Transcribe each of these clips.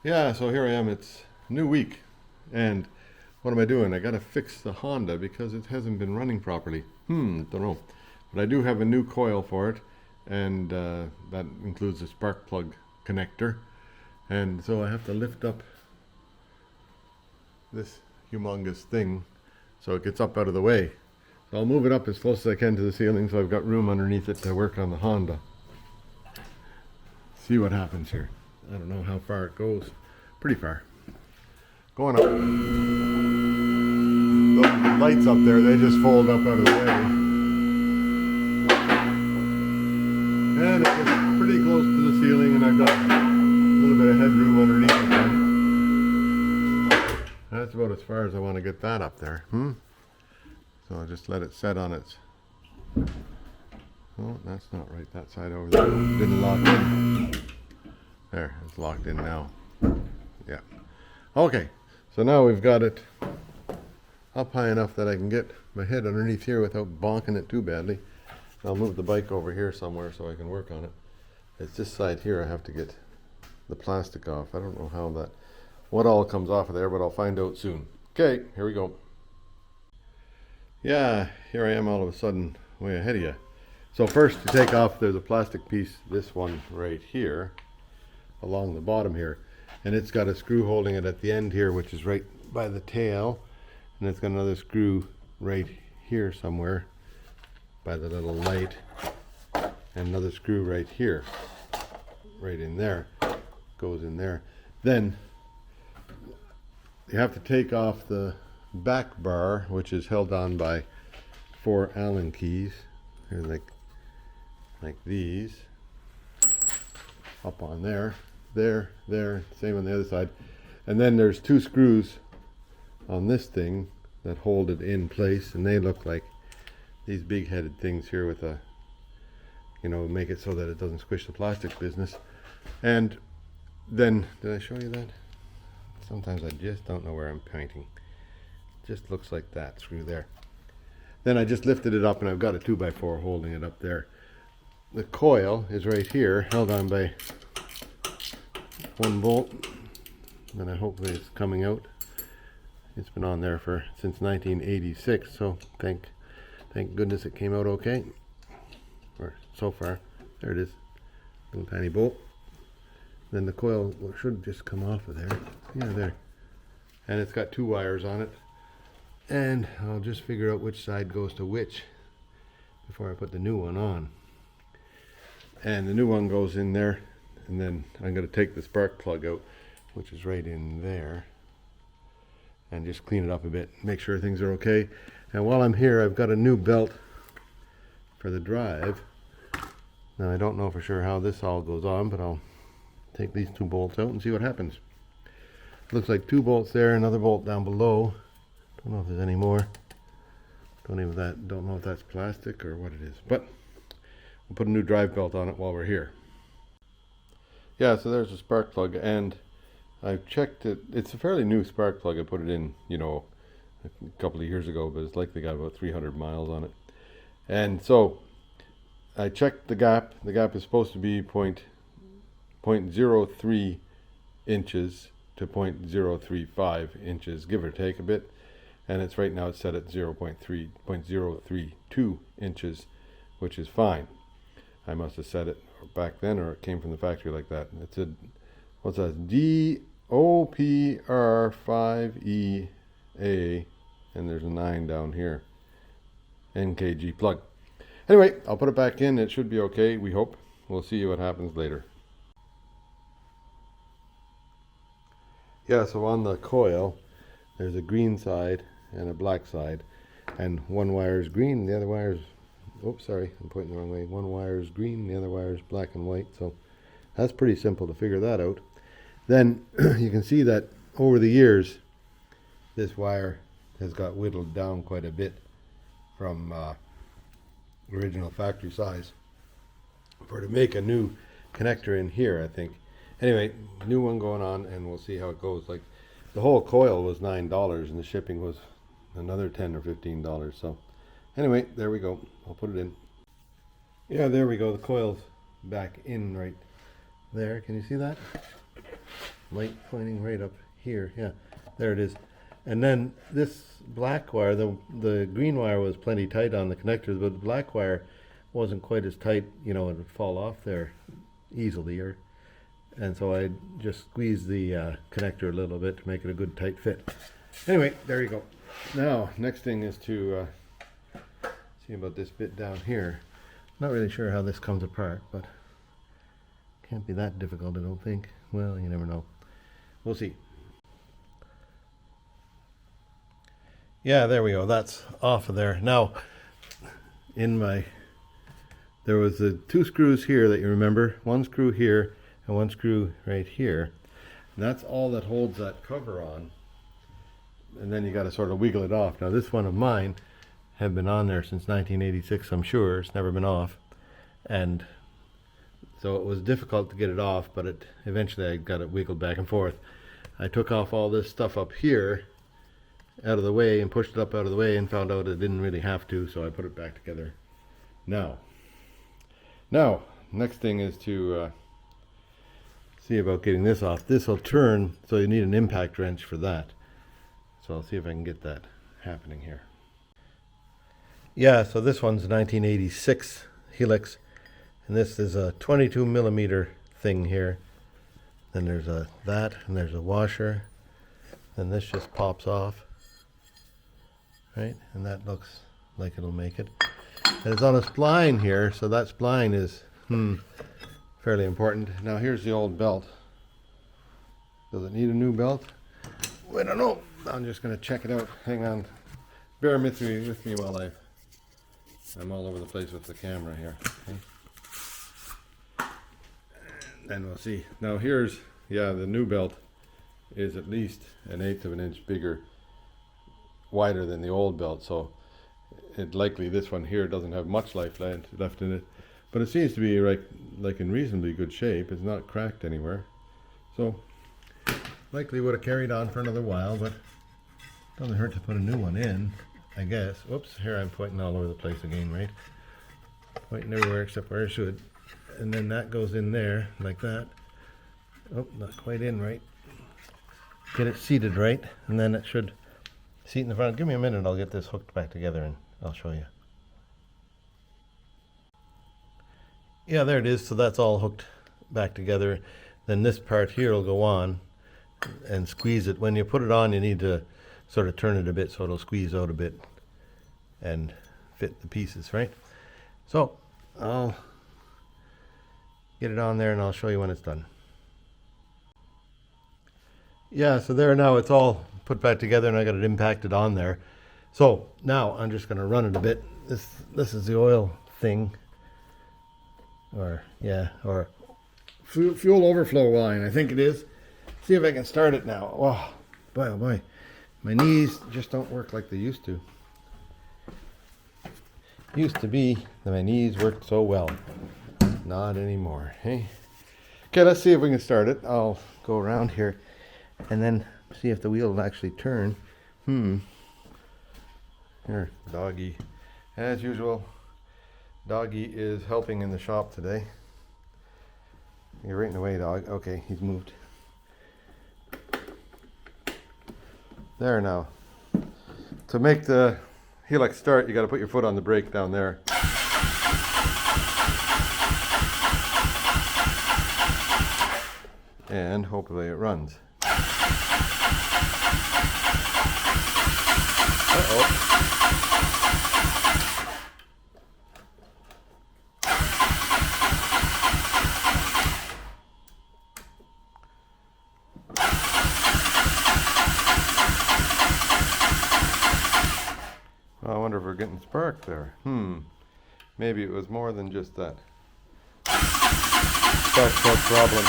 Yeah, so here I am. It's a new week. And what am I doing? I got to fix the Honda because it hasn't been running properly. Don't know. But I do have a new coil for it, and that includes a spark plug connector. And so I have to lift up this humongous thing so it gets up out of the way. So I'll move it up as close as I can to the ceiling so I've got room underneath it to work on the Honda. See what happens here. I don't know how far it goes. Pretty far. Going up. The lights up there, they just fold up out of the way. And it gets pretty close to the ceiling, and I've got a little bit of headroom underneath it then. That's about as far as I want to get that up there. So I'll just let it set on its... Oh, that's not right. That side over there didn't lock in. There, it's locked in now. Yeah. Okay, so now we've got it up high enough that I can get my head underneath here without bonking it too badly. I'll move the bike over here somewhere so I can work on it. It's this side here I have to get the plastic off. I don't know how that, what all comes off of there, but I'll find out soon. Okay, here we go. Yeah, here I am all of a sudden way ahead of you. So first, to take off, there's a plastic piece, this one right here, along the bottom here. And it's got a screw holding it at the end here, which is right by the tail. And it's got another screw right here somewhere by the little light. And another screw right here, right in there, goes in there. Then you have to take off the back bar, which is held on by 4 Allen keys. They're like these, up on there, same on the other side. And then there's 2 screws on this thing that hold it in place, and they look like these big headed things here with a, make it so that it doesn't squish the plastic business. And then, did I show you that? Sometimes I just don't know where I'm pointing. Just looks like that screw there. Then I just lifted it up and I've got a 2x4 holding it up there. The coil is right here, held on by 1 bolt. And hopefully it's coming out. It's been on there since 1986, so thank goodness it came out okay. Or so far. There it is. Little tiny bolt. Then the coil should just come off of there. Yeah, there. And it's got 2 wires on it. And I'll just figure out which side goes to which before I put the new one on. And the new one goes in there, and then I'm going to take the spark plug out, which is right in there, and just clean it up a bit, make sure things are okay. And while I'm here, I've got a new belt for the drive. Now I don't know for sure how this all goes on, but I'll take these 2 bolts out and see what happens. Looks like 2 bolts there, another bolt down below. Don't know if there's any more. Don't know if that's plastic or what it is. But we'll put a new drive belt on it while we're here. Yeah, so there's a spark plug, and I've checked it. It's a fairly new spark plug. I put it in, a couple of years ago, but it's likely got about 300 miles on it. And so I checked the gap. The gap is supposed to be 0.03 inches to 0.035 inches, give or take a bit. And it's right now it's set at 0.032 inches, which is fine. I must have set it back then, or it came from the factory like that. It said, what's that? DOPR5EA, and there's a 9 down here. NKG plug. Anyway, I'll put it back in. It should be okay, we hope. We'll see what happens later. Yeah, so on the coil, there's a green side and a black side, and one wire is green, the other wire is, oops, sorry, I'm pointing the wrong way. One wire is green, the other wire is black and white, so that's pretty simple to figure that out. Then you can see that over the years, this wire has got whittled down quite a bit from original factory size for to make a new connector in here, I think. Anyway, new one going on, and we'll see how it goes. Like, the whole coil was $9 and the shipping was another $10 or $15. So anyway, there we go. I'll put it in. Yeah, there we go. The coil's back in right there. Can you see that? light pointing right up here. Yeah, there it is. And then this black wire, the green wire was plenty tight on the connectors, but the black wire wasn't quite as tight, you know, it would fall off there easily. And so I just squeezed the connector a little bit to make it a good tight fit. Anyway, there you go. Now, next thing is to see about this bit down here. Not really sure how this comes apart, but can't be that difficult, I don't think. Well, you never know. We'll see. Yeah, there we go. That's off of there. Now, there was the two screws here that you remember. One screw here and one screw right here. And that's all that holds that cover on. And then you got to sort of wiggle it off. Now, this one of mine had been on there since 1986, I'm sure. It's never been off. And so it was difficult to get it off, but eventually I got it wiggled back and forth. I took off all this stuff up here out of the way and pushed it up out of the way and found out it didn't really have to, so I put it back together. Now, next thing is to see about getting this off. This will turn, so you need an impact wrench for that. So I'll see if I can get that happening here. Yeah, so this one's a 1986 Helix, and this is a 22 millimeter thing here. Then there's that, and there's a washer. Then this just pops off. Right, and that looks like it'll make it. And it's on a spline here, so that spline is fairly important. Now here's the old belt. Does it need a new belt? I don't know. I'm just going to check it out. Hang on. Bear with me while I'm all over the place with the camera here. Okay. And we'll see. Now here's, yeah, the new belt is at least 1/8 of an inch bigger, wider than the old belt, so likely this one here doesn't have much life left in it, but it seems to be like in reasonably good shape. It's not cracked anywhere, so likely would have carried on for another while, but doesn't hurt to put a new one in, I guess. Whoops, here I'm pointing all over the place again, right? Pointing everywhere except where I should. And then that goes in there like that. Oh, not quite in right. Get it seated right, and then it should seat in the front. Give me a minute, I'll get this hooked back together and I'll show you. Yeah, there it is. So that's all hooked back together. Then this part here will go on and squeeze it. When you put it on, you need to sort of turn it a bit so it'll squeeze out a bit and fit the pieces, right? So I'll get it on there and I'll show you when it's done. Yeah, so there now it's all put back together and I got it impacted on there. So now I'm just going to run it a bit. This is the oil thing, or fuel overflow line, I think it is. See if I can start it now. Wow, boy oh boy, my knees just don't work like they used to. Used to be that my knees worked so well. Not anymore. Hey. Okay, let's see if we can start it. I'll go around here and then see if the wheel will actually turn. Here, doggy. As usual, doggy is helping in the shop today. You're right in the way, dog. Okay, he's moved. There now. To make the Helix start, you got to put your foot on the brake down there. And hopefully it runs. Uh-oh. Well, I wonder if we're getting spark there. Maybe it was more than just that. Spark plug problem.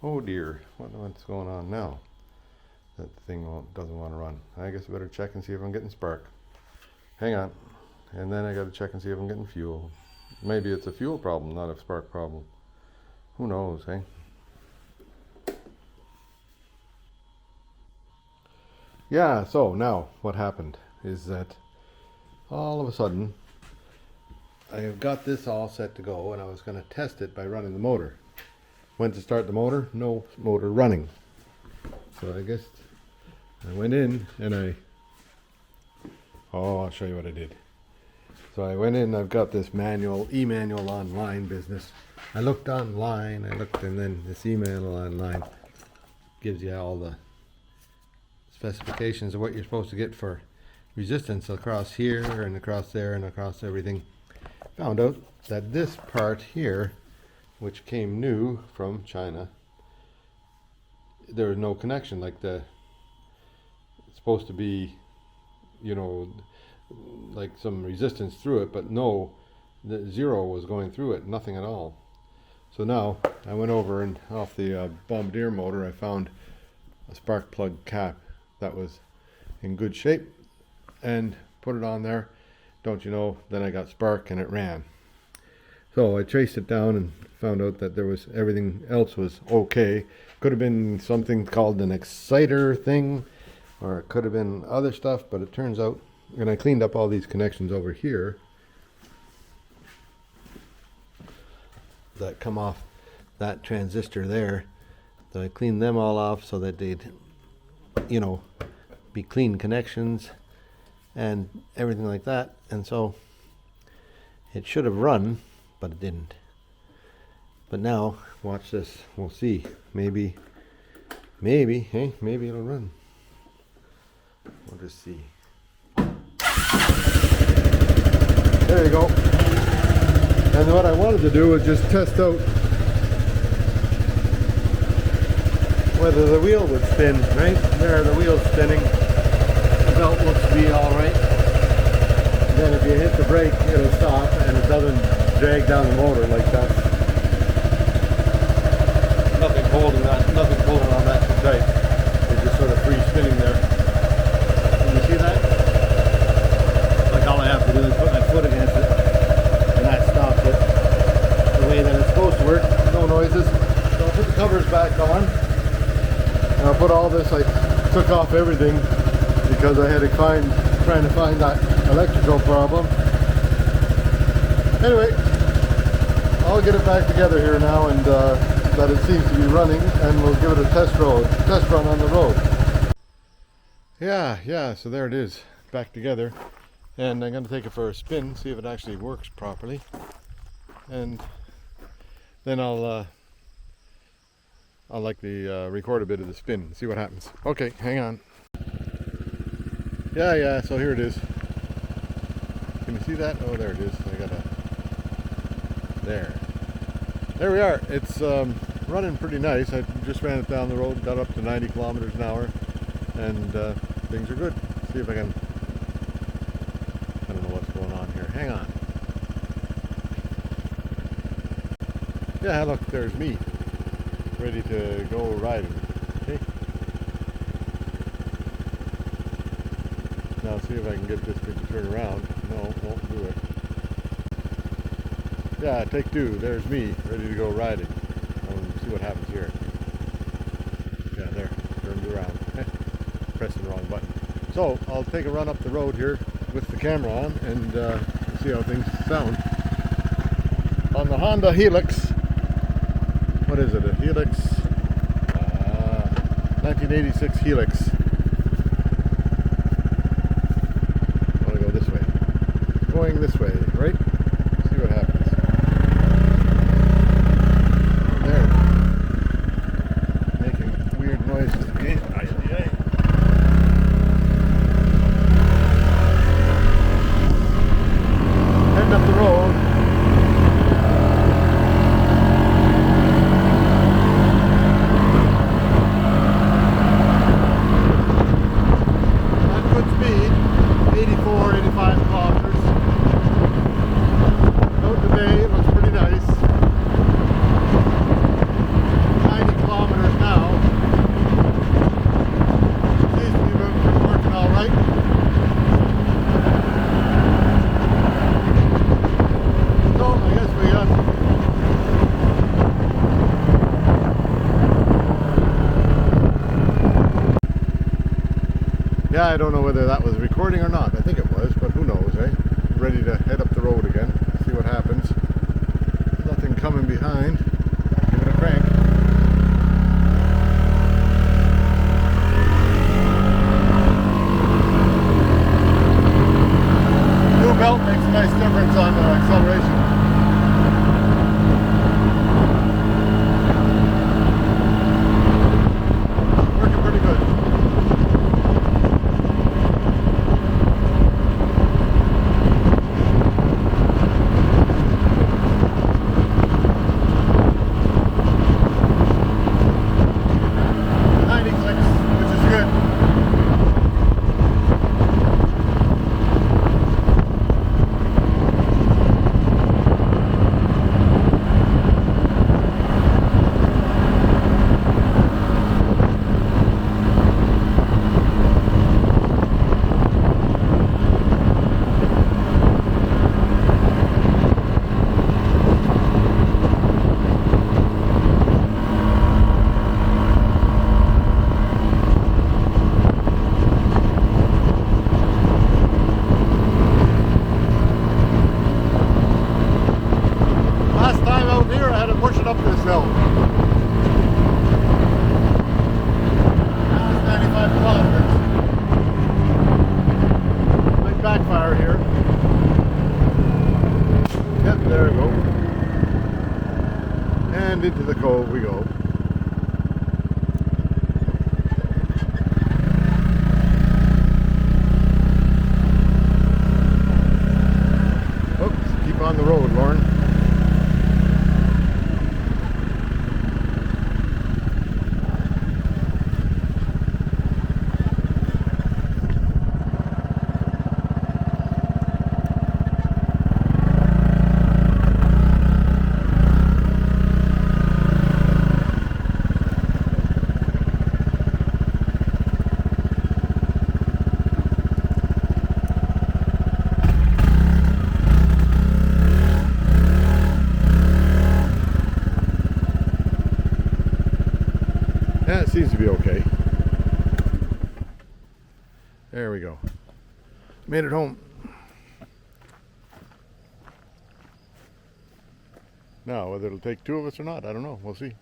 Oh dear, what's going on now? That thing doesn't want to run. I guess I better check and see if I'm getting spark. Hang on. And then I got to check and see if I'm getting fuel. Maybe it's a fuel problem, not a spark problem. Who knows, hey? Yeah, so now what happened? is that all of a sudden I have got this all set to go, and I was going to test it by running the motor. Went to start the motor, no motor running. So I guess I went in and I'll show you what I did. So I went in, I've got this e-manual online business. I looked online, and then this e-manual online gives you all the specifications of what you're supposed to get for resistance across here and across there and across everything. Found out that this part here, which came new from China, there was no connection. Like it's supposed to be, you know, like some resistance through it, but no, the zero was going through it, nothing at all. So now I went over and off the Bombardier motor, I found a spark plug cap that was in good shape and put it on there. Don't you know, then I got spark and it ran. So I traced it down and found out that everything else was okay. Could have been something called an exciter thing, or it could have been other stuff, but it turns out, and I cleaned up all these connections over here that come off that transistor there. So I cleaned them all off so that they'd, you know, be clean connections and everything like that. And so it should have run, but it didn't. But now, watch this. We'll see. Maybe it'll run. We'll just see. There you go. And what I wanted to do was just test out whether the wheel would spin, right? There, the wheel's spinning. The belt looks to be alright. Then if you hit the brake, it'll stop and it doesn't drag down the motor like that. Nothing holding on that too tight. It's just sort of free spinning there. Can you see that? Like all I have to do is put my foot against it and that stops it the way that it's supposed to work. No noises. So I'll put the covers back on. And I'll put all this, I took off everything because I had to trying to find that electrical problem. Anyway, I'll get it back together here now, and that it seems to be running, and we'll give it a test run on the road. Yeah, so there it is, back together. And I'm going to take it for a spin, see if it actually works properly. And then I'll likely record a bit of the spin and see what happens. Okay, hang on. Yeah, so here it is. Can you see that? Oh, there it is. There we are. It's running pretty nice. I just ran it down the road, got up to 90 kilometers an hour, and things are good. See if I don't know what's going on here. Hang on. Yeah, look, there's me, ready to go riding. Okay. Now see if I can get this thing to turn around. No, won't do it. Yeah, take two. There's me, ready to go riding. See what happens here. Yeah, there. Turned around. Pressing the wrong button. So, I'll take a run up the road here with the camera on and see how things sound. On the Honda Helix. What is it? A Helix? 1986 Helix. I want to go this way. Going this way, right? See what happens. I don't know whether that was recording or not. I think it was, but who knows, eh? Ready to head up the road again, see what happens. Nothing coming behind. Give it a crank. New belt makes a nice difference on the acceleration. Working pretty good. Push it up this hill. Now it's 95 kilometers. Might backfire here. Yep, there we go. And into the cove we go. Oops, keep on the road, Lauren. Yeah, it seems to be okay. There we go. Made it home. Now, whether it'll take two of us or not, I don't know. We'll see.